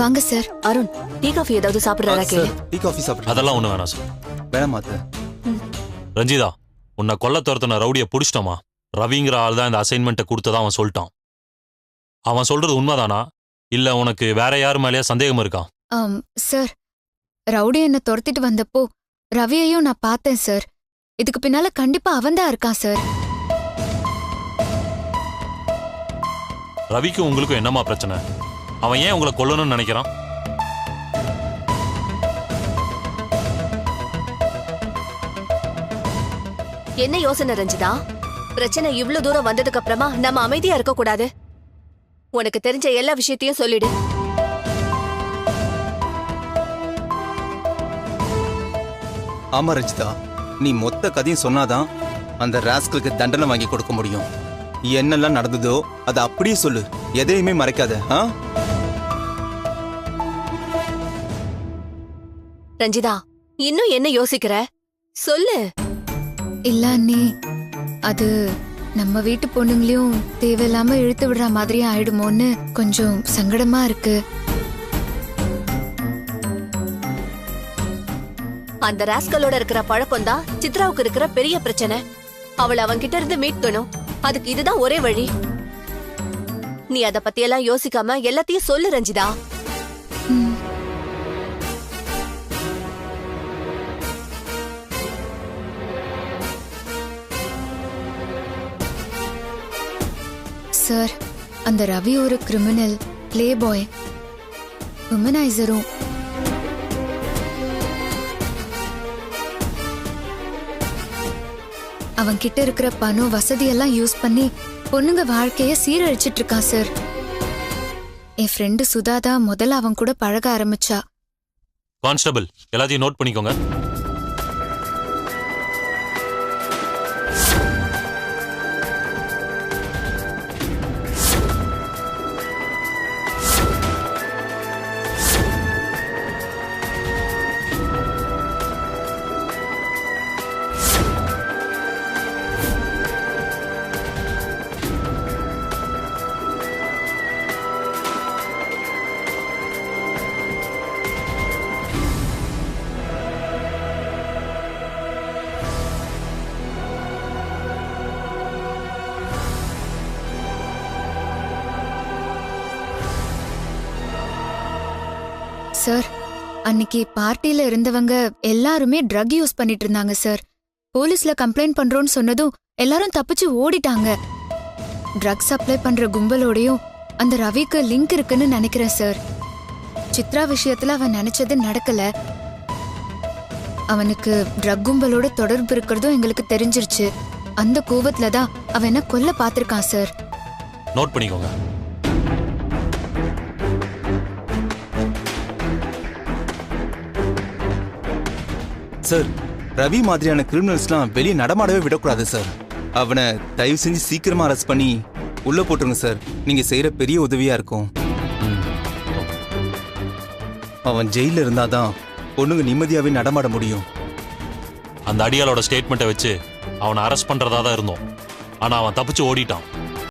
வாங்க sir. Arun, tea coffee ஏதாவது சாப்பிடுறாரா கேளு. டீ காஃபி சாப்பிடு. அதெல்லாம் ஒண்ணு வேணாம் சார். வேணாம் மாத்த. ரஞ்சிதா, உன்னை கொல்ல துரத்துன ரவுடியை புடிச்சிட்டோமா? ரவிங்கிற ஆள் தான் இந்த அசைன்மெண்ட்டை கொடுத்ததா அவன் சொல்லிட்டான். அவன் சொல்றது உண்மைதானா இல்ல உனக்கு வேற யாரு மேலேயா சந்தேகம் இருக்கா? சார், ரவுடி என்ன துரத்திட்டு வந்தப்போ ரவியையும் நான் பார்த்தேன் சார். இதுக்கு பின்னால கண்டிப்பா அவன்தான் இருக்கான் சார். ரவிக்கும் உங்களுக்கும் என்னமா பிரச்சனை? அவன் ஏன் உங்களை கொல்லணும்னு நினைக்கிறான்? என்ன யோசனை ரஞ்சிதா? பிரச்சனை இவ்ளோ தூரம் வந்ததுக்கு அப்புறமா நம்ம அமைதியா இருக்க கூடாது. உனக்கு தெரிஞ்ச எல்லா விஷயத்தையும் சொல்லிடு. ஆமா ரஞ்சிதா, நீ மொத்த கதையும் சொன்னாதான் அந்த ராஸ்களுக்கு தண்டனை வாங்கி கொடுக்க முடியும். என்னெல்லாம் நடந்ததோ அதை அப்படியே சொல்லு, எதையுமே மறைக்காத. ரஞ்சிதா, இன்னும் என்ன யோசிக்கிற? சொல்லு. இல்ல அண்ணி, அது நம்ம வீட்டு பொண்ணுங்களையும் தேவையில்லாம இழுத்து விடுற மாதிரி ஆயிடுமோன்னு கொஞ்சம் சங்கடமா இருக்கு. அந்த ராஸ்கலோட இருக்கிற பழக்கம் தான் சித்ராவுக்கு இருக்கிற பெரிய பிரச்சனை. அவளை அவன்கிட்ட இருந்து மீட்கணும். அதுக்கு இதுதான் ஒரே வழி. நீ அத பத்தியெல்லாம் யோசிக்காம எல்லாத்தையும் சொல்லு ரஞ்சிதா. சார், அந்த ரவி ஒரு கிரிமினல், பிளே பாய், உமனைசரும். அவன் கிட்ட இருக்கிற பணம் வசதியெல்லாம் யூஸ் பண்ணி பொண்ணுங்க வாழ்க்கைய சீரழிச்சிட்டு இருக்கான் சார். என் ஃப்ரெண்டு சுதாதா முதல்ல அவன் கூட பழக ஆரம்பிச்சா. கான்ஸ்டபிள், எல்லாத்தையும் நோட் பண்ணிக்கோங்க. சார், அன்னைக்கு பார்ட்டியில இருந்தவங்க எல்லாருமே ட்ரக் யூஸ் பண்ணிட்டு இருந்தாங்க சார். போலீஸ்ல கம்ப்ளைண்ட் பண்றோம்னு சொன்னதும் எல்லாரும் தப்பிச்சு ஓடிட்டாங்க. ட்ரக் சப்ளை பண்ற கும்பலோடையும் அந்த ரவிக்கு லிங்க் இருக்குன்னு நினைக்கிறேன் சார். சித்ரா விஷயத்துல அவன் நினைச்சது நடக்கல. அவனுக்கு ட்ரக் கும்பலோட தொடர்பு இருக்கிறதும் எங்களுக்கு தெரிஞ்சிருச்சு. அந்த கோவத்துல தான் அவன் என்ன கொல்ல பாத்திருக்கான் சார். நோட் பண்ணிக்கோங்க. சார், ரவி மாதிரியான கிரிமினல்ஸ்லாம் வெளியே நடமாடவே விடக்கூடாது சார். அவனை தயவு செஞ்சு சீக்கிரமா அரெஸ்ட் பண்ணி உள்ள போட்டுருங்க சார். நீங்க செய்யற பெரிய உதவியா இருக்கும். அவன் ஜெயில இருந்தாதான் பொண்ணுங்க நிம்மதியாவே நடமாட முடியும். அந்த அடியாளோட ஸ்டேட்மெண்ட்டை வச்சு அவனை அரெஸ்ட் பண்றதா தான் இருந்தோம். ஆனா அவன் தப்பிச்சு ஓடிட்டான்.